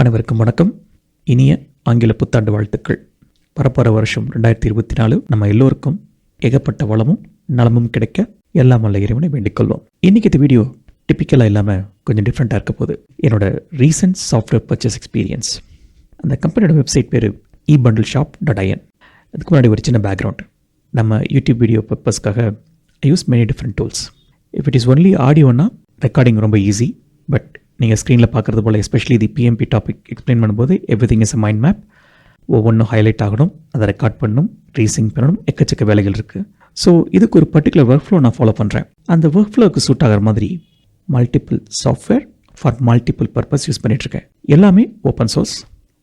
அனைவருக்கும் வணக்கம். இனிய ஆங்கில புத்தாண்டு வாழ்த்துக்கள். பரப்பர வருஷம் 2024 நம்ம எல்லோருக்கும் ஏகப்பட்ட வளமும் நலமும் கிடைக்க எல்லாம் வல்ல இறைவனை வேண்டிக் கொள்வோம். இன்றைக்கி இந்த வீடியோ டிப்பிக்கலாக இல்லாமல் கொஞ்சம் டிஃப்ரெண்ட்டாக இருக்க போகுது. என்னோட ரீசன்ட் சாஃப்ட்வேர் பர்ச்சேஸ் எக்ஸ்பீரியன்ஸ். அந்த கம்பெனியோட வெப்சைட் பேர் ebundleshop.in. அதுக்கு முன்னாடி ஒரு சின்ன பேக்ரவுண்ட். நம்ம யூடியூப் வீடியோ பர்பஸ்க்காக I use many different tools. If it is only ஆடியோனா ரெக்கார்டிங் ரொம்ப ஈஸி. பட் நீங்கள் ஸ்க்ரீனில் பார்க்குறது போல் especially the PMP topic explain பண்ணும்போது everything is a mind map. ஒவ்வொன்றும் ஹைலைட் ஆகணும், அதை ரெக்கார்ட் பண்ணணும், ரீசிங் பண்ணணும், எக்கச்சக்க வேலைகள் இருக்குது. ஸோ இதுக்கு ஒரு பர்டிகுலர் ஒர்க் ஃப்ளோ நான் ஃபாலோ பண்ணுறேன். அந்த ஒர்க் ஃப்ளோவுக்கு சூட் ஆகிற மாதிரி multiple software for multiple purpose use பண்ணிகிட்ருக்கேன். எல்லாமே ஓப்பன் சோர்ஸ்.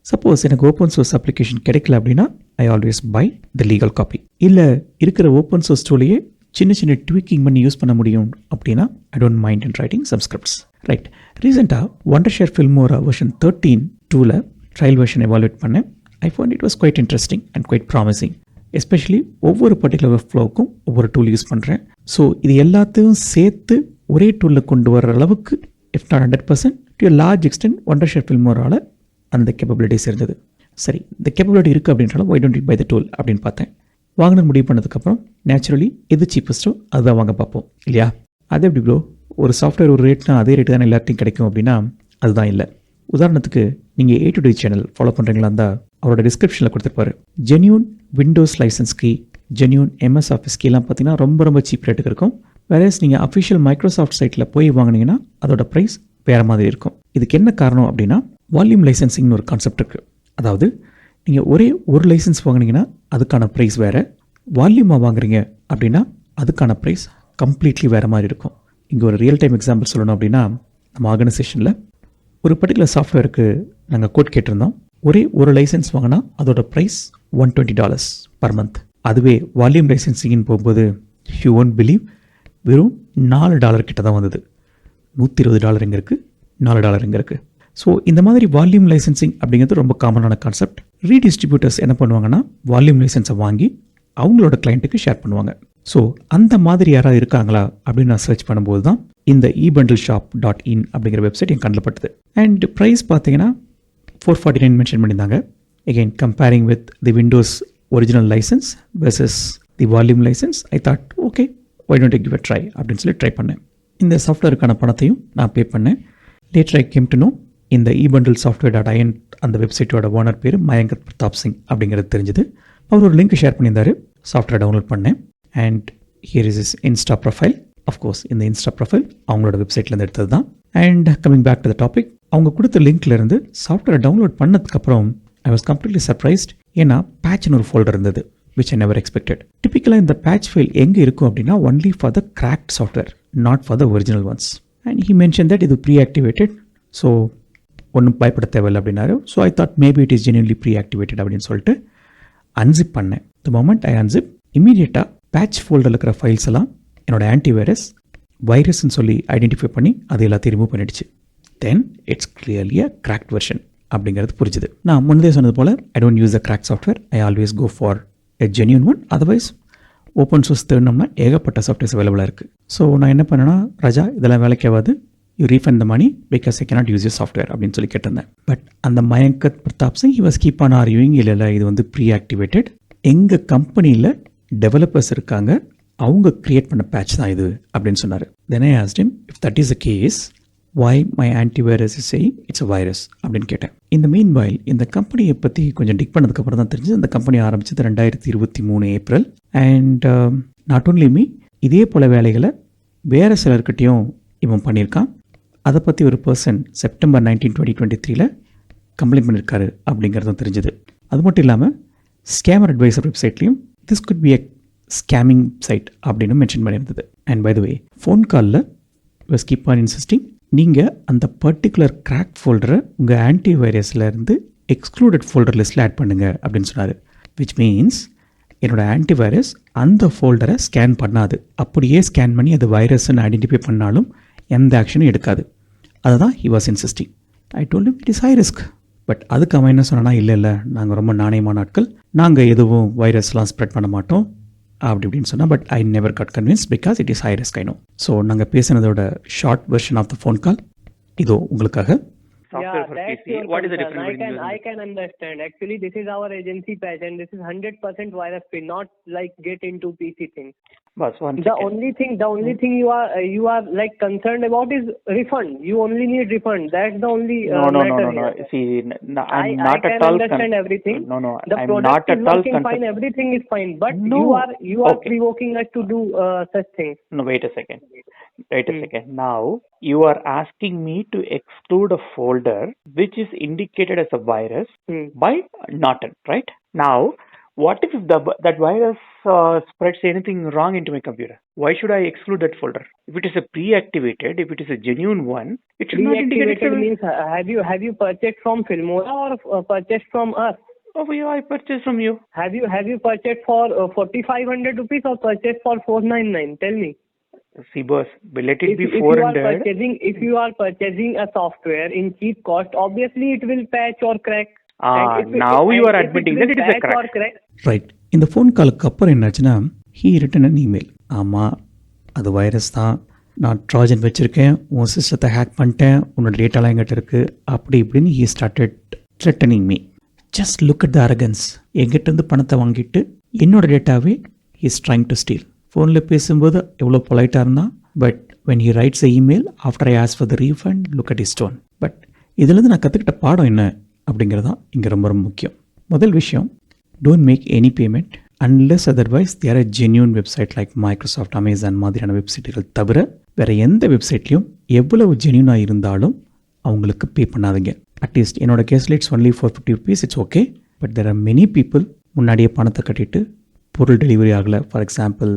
சப்போஸ் எனக்கு ஓப்பன் சோர்ஸ் அப்ளிகேஷன் கிடைக்கல அப்படின்னா I always buy the legal copy. இல்லை இருக்கிற ஓப்பன் சோர்ஸ் டூலையே சின்ன சின்ன ட்வீக்கிங் பண்ணி யூஸ் பண்ண முடியும் அப்படின்னா I don't mind in writing some scripts. Right. ரீசெண்டாக Wondershare Filmora வெர்ஷன் 13.2ல் ட்ரையல் வெர்ஷன் எவாலுவேட் பண்ணேன். I found it was quite interesting and quite promising. Especially ஒவ்வொரு பர்டிகுலர் ஒர்க் ஃப்ளோவுக்கும் ஒவ்வொரு டூல் யூஸ் பண்ணுறேன். ஸோ இது எல்லாத்தையும் சேர்த்து ஒரே டூலில் கொண்டு வர அளவுக்கு if not 100% to a large extent Wondershare Filmoraவில் அந்த கேப்பபிலிட்டிஸ் இருந்தது. சரி, இந்த கேப்பபிலிட்டி இருக்குது அப்படின்றாலும் why don't you buy the tool அப்படின்னு பார்த்தேன். வாங்கின முடிவு பண்ணதுக்கப்புறம் நேச்சுரலி எது சீப்பஸ்ட்டோ அதுதான் வாங்க பார்ப்போம் இல்லையா? அது எப்படி ப்ரோ, ஒரு சாஃப்ட்வேர் ஒரு ரேட்னா அதே ரேட்டு தான் எல்லாத்தையும் கிடைக்கும் அப்படின்னா அதுதான் இல்லை. உதாரணத்துக்கு நீங்கள் A to D channel follow பண்ணுறீங்களா இருந்தால் அவரோட டிஸ்கிரிப்ஷனில் கொடுத்துருப்பாரு. Genuine Windows licence key, genuine MS office கீலாம் பார்த்தீங்கன்னா ரொம்ப ரொம்ப சீப் ரேட்டுக்கு இருக்கும். வேறஸ் நீங்கள் அஃபிஷியல் மைக்ரோசாஃப்ட் சைட்டில் போய் வாங்கினீங்கன்னா அதோட ப்ரைஸ் வேறு மாதிரி இருக்கும். இதுக்கு என்ன காரணம் அப்படின்னா வால்யூம் லைசன்சிங்னு ஒரு கான்செப்ட் இருக்குது. அதாவது நீங்கள் ஒரே ஒரு லைசன்ஸ் வாங்கினீங்கன்னா அதுக்கான ப்ரைஸ் வேறு, வால்யூமாக வாங்குறீங்க அப்படின்னா அதுக்கான ப்ரைஸ் கம்ப்ளீட்லி வேறு மாதிரி இருக்கும். இங்கே ஒரு ரியல் டைம் எக்ஸாம்பிள் சொல்லணும் அப்படின்னா நம்ம ஆர்கனைசேஷனில் ஒரு பர்டிகுலர் சாஃப்ட்வேருக்கு நாங்கள் கோட் கேட்டிருந்தோம். ஒரே ஒரு லைசன்ஸ் வாங்கினா அதோட ப்ரைஸ் $120 பர் மந்த். அதுவே வால்யூம் லைசன்சிங்னு போகும்போது யூ ஒன்ட் பிலீவ் வெறும் $4 கிட்ட தான் வந்தது. $120 எங்கே இருக்குது, $4 எங்கே இருக்குது. ஸோ இந்த மாதிரி வால்யூம் லைசன்சிங் அப்படிங்கிறது ரொம்ப காமனான கான்செப்ட். ரீடிஸ்ட்ரிபியூட்டர்ஸ் என்ன பண்ணுவாங்கன்னா வால்யூம் லைசன்ஸை வாங்கி அவங்களோட கிளைண்ட்டுக்கு ஷேர் பண்ணுவாங்க. ஸோ அந்த மாதிரி யாராவது இருக்காங்களா அப்படின்னு நான் சர்ச் பண்ணும்போது தான் இந்த ebundleshop.in அப்படிங்கிற வெப்சைட் என் கண்ணில் பட்டுது. அண்ட் ப்ரைஸ் பார்த்தீங்கன்னா $449 மென்ஷன் பண்ணியிருந்தாங்க. Again comparing with the Windows original licence versus the volume licence I thought okay why don't you give a try அப்படின்னு சொல்லி ட்ரை பண்ணேன். இந்த சாஃப்ட்வேருக்கான பணத்தையும் நான் பே பண்ணேன். Later I came to know இந்த ebundleshop.in அந்த வெப்சைட்டோட ஓனர் பேர் மயங்கத் பிரதாப் சிங் அப்படிங்கிறது தெரிஞ்சது. அவர் ஒரு லிங்க் ஷேர் பண்ணியிருந்தார். சாஃப்ட்வேர் டவுன்லோட் பண்ணேன். And here is is Insta profile. Of course இந்த இன்ஸ்டா ப்ரொஃபைல் அவங்களோட வெப்சைட்லேருந்து எடுத்தது தான். And coming back to the topic, அவங்க கொடுத்த லிங்க்லேருந்து சாஃப்ட்வேர் டவுன்லோட் பண்ணதுக்கப்புறம் ஐ வாஸ் கம்ப்ளீட்லி சர்ப்ரைஸ்ட். ஏன்னா பேட்ச்னு ஒரு ஃபோல்டர் இருந்தது விச் ஐ நெவர் எக்ஸ்பெக்டட். டிப்பிக்கலாக இந்த பேட்ச் ஃபைல் எங்கே இருக்கும் அப்படின்னா only for the cracked software, not for the original ones. And he mention that இது ப்ரீ ஆக்டிவேட்டட், ஸோ ஒன்றும் பயப்பட தேவையில்லை அப்படின்னாரு. So I thought maybe it is genuinely preactivated அப்படின்னு சொல்லிட்டு அன்சிப் பண்ணேன். த மொமெண்ட் ஐ அன்சிப் இமீடியட்டாக patch ஃபோல்டரில் இருக்கிற ஃபைல்ஸ் எல்லாம் என்னோட ஆன்டிவைரஸ் வைரஸ்ன்னு சொல்லி ஐடென்டிஃபை பண்ணி அது எல்லாத்தையும் ரிமூவ் பண்ணிடுச்சு. Then it's clearly a cracked version அப்படிங்கிறது புரிஞ்சுது. நான் முன்னே சொன்னது போல் I don't use a crack software, I always go for a genuine one. Otherwise open source தேடினோம்னா ஏகப்பட்ட சாஃப்ட்வேர்ஸ் அவைலபிளாக இருக்குது. ஸோ நான் என்ன பண்ணேன்னா, ராஜா இதெல்லாம் வேலைக்காவது, you refund the money because I cannot use your software அப்படின்னு சொல்லி கேட்டிருந்தேன். பட் அந்த மயங்கத் Pratap Singh he was keep on arguing, இல்லை இது வந்து ப்ரீ ஆக்டிவேட்டட், எங்கள் கம்பெனியில் டெவலப்பர்ஸ் இருக்காங்க, அவங்க க்ரியேட் பண்ண பேட்ச் தான் இது அப்படின்னு சொன்னார். Then I asked him if that is the case why my antivirus is saying it's a virus அப்படின்னு கேட்டேன். இந்த மீன்வைல் இந்த கம்பெனியை பற்றி கொஞ்சம் டிக் பண்ணதுக்கப்புறம் தான் தெரிஞ்சது. இந்த கம்பெனி ஆரம்பிச்சது 2023 April. And not only me, இதே போல் வேலைகளை வேறு சிலர்கிட்டையும் இவன் பண்ணியிருக்கான். அதை பற்றி ஒரு பர்சன் செப்டம்பர் 19, 2023 கம்ப்ளைண்ட் பண்ணியிருக்காரு அப்படிங்கிறதும் தெரிஞ்சுது. அது மட்டும் இல்லாமல் ஸ்கேமர் அட்வைசர் வெப்சைட்லேயும் this could be a scamming site அப்படின்னு மென்ஷன் பண்ணியிருந்தது. And by the way phone காலில் was keep on insisting நீங்கள் அந்த பர்டிகுலர் கிராக் ஃபோல்டரை உங்கள் ஆன்டிவைரஸ்லேருந்து எக்ஸ்க்ளூடட் ஃபோல்டர் லிஸ்ட்டில் ஆட் பண்ணுங்கள் அப்படின்னு சொன்னார். விச் மீன்ஸ் என்னோடய ஆன்டிவைரஸ் அந்த ஃபோல்டரை ஸ்கேன் பண்ணாது. அப்படியே ஸ்கேன் பண்ணி அது வைரஸ்ன்னு ஐடென்டிஃபை பண்ணாலும் எந்த ஆக்ஷனும் எடுக்காது. அதை தான் he was insisting. I told him it is high risk. But அதுக்கு அவன் என்ன சொன்னா, இல்லை நாங்கள் ரொம்ப நாணயமான ஆட்கள், நாங்கள் எதுவும் வைரஸ்லாம் ஸ்ப்ரெட் பண்ண மாட்டோம் அப்படி இப்படின்னு சொன்னால். But I never got convince because it is high risk I know. So நாங்கள் பேசினதோட short version of the phone call இதோ உங்களுக்காக. software for that's PC. your What is the concern. difference between I using can understand. Actually, this is our agency patch, and this is 100% virus free. Not like get into PC things. Boss, one The second. only thing you are like concerned about is refund. You only need refund. That's the only No. matter here. See, I'm I not can at all understand everything. No, The I'm product not is at all working fine. concerned. Everything is fine. But No. you are Okay. provoking us to do such things. No, wait a second. Now, you are asking me to exclude a folder which is indicated as a virus by Norton, right? Now, what if that virus spreads anything wrong into my computer? Why should I exclude that folder? If it is a pre-activated, if it is a genuine one, it should not indicate it's Pre-activated means have you purchased from Filmora or purchased from us? Oh, yeah, I purchased from you. Have you purchased for 4,500 rupees or purchased for 499? Tell me. See, boss, let it be If 400. if you are purchasing a software in cheap cost, obviously it will patch or crack. Now you are admitting that it is a crack. Right. இந்த phone காலுக்கு அப்புறம் என்னாச்சுன்னா he return an email. ஆமாம், அது virus தான், நான் Trojan வச்சுருக்கேன், உன் சிஸ்டத்தை ஹேக் பண்ணிட்டேன், உன்னோட டேட்டாலாம் எங்கிட்ட இருக்குது, அப்படி இப்படின்னு he started threatening me. Just look at the arrogance. எங்கிட்டேருந்து பணத்தை வாங்கிட்டு என்னோட டேட்டாவே ஹீஸ் ட்ரைங் டு ஸ்டீல். ஃபோனில் பேசும்போது எவ்வளோ பொலைட்டாக இருந்தான், but when he writes a email after I ask for the refund, look at his tone. But இதுலேருந்து நான் கற்றுக்கிட்ட பாடம் என்ன அப்படிங்கிறது தான் இங்கே ரொம்ப ரொம்ப முக்கியம். முதல் விஷயம், don't make any payment unless otherwise there are genuine website like Microsoft, Amazon மாதிரியான வெப்சைட்டுகள் தவிர வேறு எந்த வெப்சைட்லையும் எவ்வளவு ஜென்யூனாக இருந்தாலும் அவங்களுக்கு பே பண்ணாதீங்க. அட்லீஸ்ட் என்னோட கேஸில் it's only 450 rupees, it's okay. But there are many people முன்னாடியே பணத்தை கட்டிட்டு பொருள் டெலிவரி ஆகலை. ஃபார் எக்ஸாம்பிள்,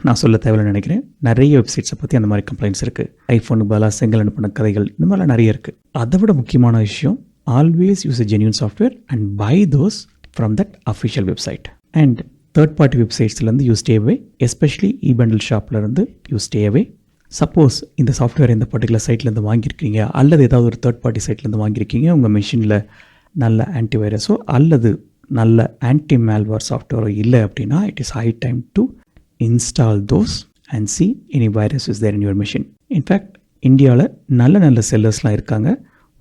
நான் சொல்ல தேவையில்லைன்னு நினைக்கிறேன், நிறைய வெப்சைட்ஸை பற்றி அந்த மாதிரி கம்ப்ளைண்ட்ஸ் இருக்குது. ஐஃபோனுக்கு பதிலாக செங்கல் அனுப்பின கதைகள், இந்த மாதிரிலாம் நிறைய இருக்குது. அதை விட முக்கியமான விஷயம், always use a genuine software and buy those from that official website. And third party websitesலேருந்து யூ ஸ்டே அவே, எஸ்பெஷலி இபண்டில் ஷாப்லேருந்து யூ ஸ்டே அவே. சப்போஸ் இந்த சாஃப்ட்வேர் இந்த பர்டிகுலர் சைட்லேருந்து வாங்கியிருக்கீங்க அல்லது ஏதாவது ஒரு தேர்ட் பார்ட்டி சைட்லேருந்து வாங்கியிருக்கீங்க, உங்கள் மிஷினில் நல்ல ஆன்டிவைரஸோ அல்லது நல்ல ஆன்டி மேல்வேர் சாஃப்ட்வேரோ இல்லை அப்படின்னா, it is high time to install those and see any virus is there in your machine. In fact இந்தியாவில் நல்ல செல்லர்ஸ்லாம் இருக்காங்க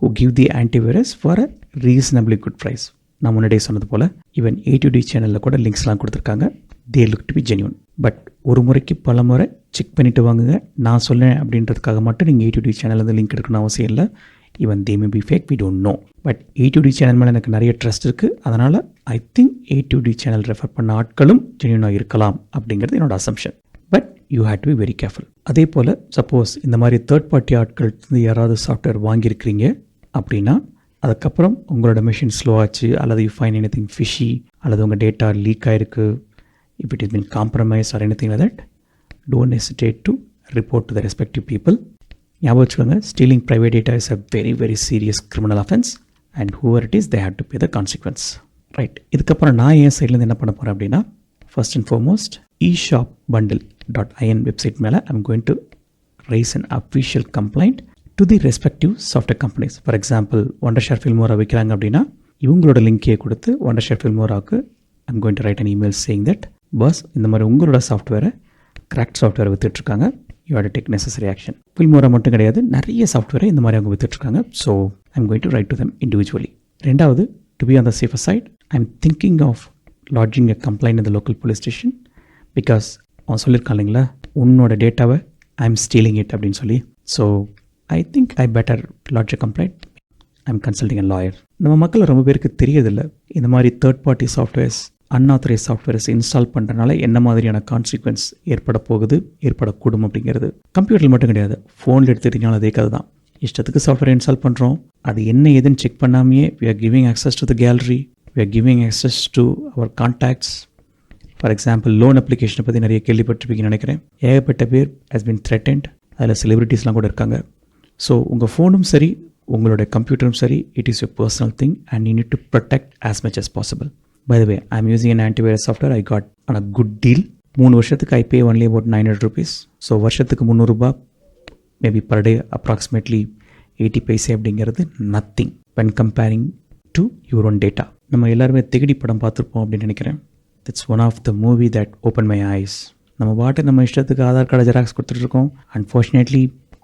who give the antivirus for a reasonably good price. நான் முன்னாடியே சொன்னது போல் ஈவன் A2D சேனலில் கூட லிங்க்ஸ்லாம் கொடுத்துருக்காங்க. they look to be genuine. But ஒரு முறைக்கு பல முறை செக் பண்ணிவிட்டு வாங்குங்க. நான் சொன்னேன் அப்படின்றதுக்காக மட்டும் நீங்கள் A2D சேனல்லேருந்து லிங்க் எடுக்கணும்னு அவசியம் இல்லை. Even they may be fake, we don't know. But A2D channel மேலே எனக்கு நிறைய ட்ரஸ்ட் இருக்குது. அதனால் I think A2D channel refer பண்ண ஆட்களும் ஜென்யூனாக இருக்கலாம் அப்படிங்கிறது என்னோட assumption. But you had to be very careful. அதே போல் சப்போஸ் இந்த மாதிரி தேர்ட் பார்ட்டி ஆட்கள் யாராவது சாஃப்ட்வேர் வாங்கியிருக்கிறீங்க அப்படின்னா, அதுக்கப்புறம் உங்களோட மிஷின் ஸ்லோ ஆச்சு அல்லது you find any thing fishy அல்லது உங்கள் டேட்டா லீக் ஆகிருக்கு, if it is been compromise or anything like that, don't hesitate to report to the respective people. ஞாபகம் வச்சுக்கோங்க, stealing private data is a very very serious criminal offence and whoever it is they have to pay the consequence. Right. இதுக்கப்புறம் நான் என் சைட்லேருந்து என்ன பண்ண போகிறேன் அப்படின்னா, first and foremost eShopBundle.in website மேலே I'm going to rice an official complaint to the respective software companies. For example, Wondershare Filmora விற்கிறாங்க அப்படின்னா இவங்களோட லிங்கே கொடுத்து Wondershare Filmoraவுக்கு I'm going to write an email saying that பஸ் இந்த மாதிரி உங்களோட சாஃப்ட்வேரை கிராக்ட் சாஃப்ட்வேரை விற்றுட்ருக்காங்க, you have to take necessary action. Filmora மட்டும் கிடையாது, நிறைய சாஃப்ட்வேரை இந்த மாதிரி அவங்க விற்றுட்ருக்காங்க. So I'm going to write to them individually. ரெண்டாவது, to be on the safer side, I'm thinking of lodging a complaint in the local police station because அவன் சொல்லியிருக்கான் இல்லைங்களா, உன்னோட டேட்டாவை I'm stealing it அப்படின்னு சொல்லி. So I think I better lodge a complaint. I'm consulting a lawyer. நம்ம மக்கள் ரொம்ப பேருக்கு தெரியதில்லை இந்த மாதிரி third party softwares, unauthorised softwares install பண்ணுறதுனால என்ன மாதிரியான கான்சிக்வன்ஸ் ஏற்படக்கூடும் அப்படிங்கிறது. கம்ப்யூட்டரில் மட்டும் கிடையாது, ஃபோனில் எடுத்துக்கிட்டிங்கனாலும் அதே கதை தான். இஷ்டத்துக்கு சாஃப்ட்வேர் இன்ஸ்டால் பண்ணுறோம், அது என்ன ஏதுன்னு check பண்ணாமையே we are giving access to the gallery, we are giving access to our contacts. For example, loan அப்ளிகேஷனை பற்றி நிறைய கேள்விப்பட்டிருப்பீங்கன்னு நினைக்கிறேன். ஏகப்பட்ட பேர் ஹஸ் பின் த்ரெட்டன்ட், அதில் செலிபிரிட்டிஸ்லாம் கூட இருக்காங்க. ஸோ உங்கள் ஃபோனும் சரி உங்களோட கம்ப்யூட்டரும் சரி, it is your personal thing and you need to protect as much as possible. By the way, I am using an antivirus software. I got on a good deal. 3 வருஷத்துக்கு I pay only about 900 rupees. So வருஷத்துக்கு 300 ரூபா, maybe per day approximately 80 பைசே அப்படிங்கிறது nothing when comparing to your own data. நம்ம எல்லாருமே திகிடி படம் பார்த்துருப்போம் அப்படின்னு நினைக்கிறேன். That's one of the movie that open my eyes. நம்ம பாட்டு நம்ம இஷ்டத்துக்கு ஆதார் கார்டு ஜெராக்ஸ் கொடுத்துட்ருக்கோம். Unfortunately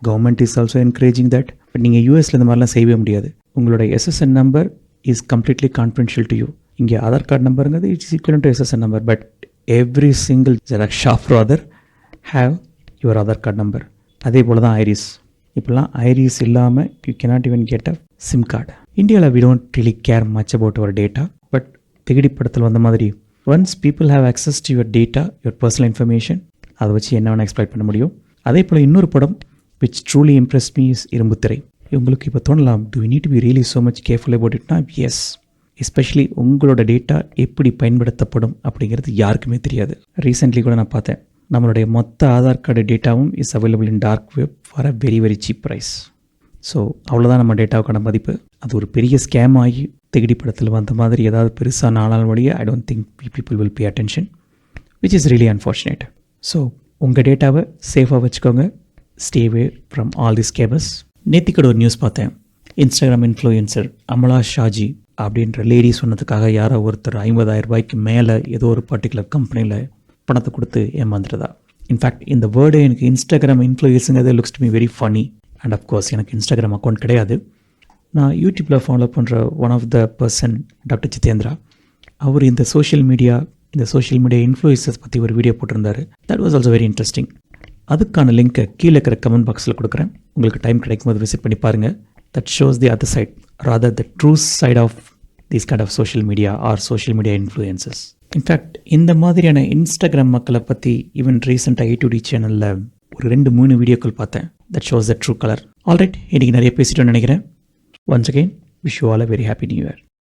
government is also encouraging that. But நீங்கள் யூஎஸில் இந்த மாதிரிலாம் செய்யவே முடியாது. உங்களோட SSN number is completely confidential to you. இங்கே ஆதார் கார்டு நம்பருங்கிறது it's equal to SSN number, but every single xerox shop rather have your Aadhaar card number. அதே போல் தான் ஐரிஸ். இப்போலாம் ஐரிஸ் இல்லாமல் you cannot even get a SIM card. இந்தியாவில் we don't really care much about our data, but திகிடி படத்தில் வந்த மாதிரி once people have access to your data, your personal information, அதை வச்சு என்ன வேணால் எக்ஸ்ப்ளாய்ட் பண்ண முடியும். அதே போல் இன்னொரு படம் which truly impress me is Irumbuthirai. உங்களுக்கு இப்போ தோணலாம், do we need to be really so much careful about இட்னா? எஸ், எஸ்பெஷலி உங்களோட டேட்டா எப்படி பயன்படுத்தப்படும் அப்படிங்கிறது யாருக்குமே தெரியாது. ரீசெண்ட்லி கூட நான் பார்த்தேன், நம்மளுடைய மொத்த ஆதார் கார்டு டேட்டாவும் is available in dark web for a very very cheap price. So அவ்வளோதான் நம்ம டேட்டாவுக்கான மதிப்பு. அது ஒரு பெரிய ஸ்கேம் ஆகி திகிடி படத்தில் வந்த மாதிரி ஏதாவது பெருசாக நாளால் வழியே I don't think people will pay attention, which is really unfortunate. So உங்கள் டேட்டாவை சேஃபாக வச்சுக்கோங்க. Stay away from all the scammers. நேத்திக்கட ஒரு நியூஸ் பார்த்தேன். இன்ஸ்டாகிராம் இன்ஃப்ளூயன்சர் அமலா ஷாஜி அப்படின்ற லேடி சொன்னதுக்காக யாரோ ஒருத்தர் 50,000 ரூபாய்க்கு மேலே ஏதோ ஒரு பர்டிகுலர் கம்பெனியில் பணத்தை கொடுத்து ஏமாந்துறதா. இன்ஃபேக்ட் இந்த வேர்டு எனக்கு இன்ஸ்டாகிராம் இன்ஃப்ளூயன்ஸுங்கிறது looks to me very funny. And of course எனக்கு இன்ஸ்டாகிராம் அக்கௌண்ட் கிடையாது. நான் யூடியூப்பில் ஃபாலோ பண்ணுற one of the person doctor Jitendra, அவர் இந்த சோஷியல் மீடியா இன்ஃப்ளூயன்சஸ் பற்றி ஒரு வீடியோ போட்டிருந்தாரு. That was also very interesting. அதுக்கான லிங்க்கை கீழே இருக்கிற கமெண்ட் பாக்ஸில் கொடுக்குறேன். உங்களுக்கு டைம் கிடைக்கும் போது விசிட் பண்ணி பாருங்கள். That shows the other side, rather the true side of these kind of social media or social media influences. In fact இந்த மாதிரியான இன்ஸ்டாகிராம் மக்களை பற்றி ஈவன் ரீசெண்டாக A2D சேனலில் ஒரு 2-3 வீடியோக்கள் பார்த்தேன். That shows the true colour. Alright, இன்றைக்கி நிறைய பேசிட்டோன்னு நினைக்கிறேன். Once again wish you all a very happy new year.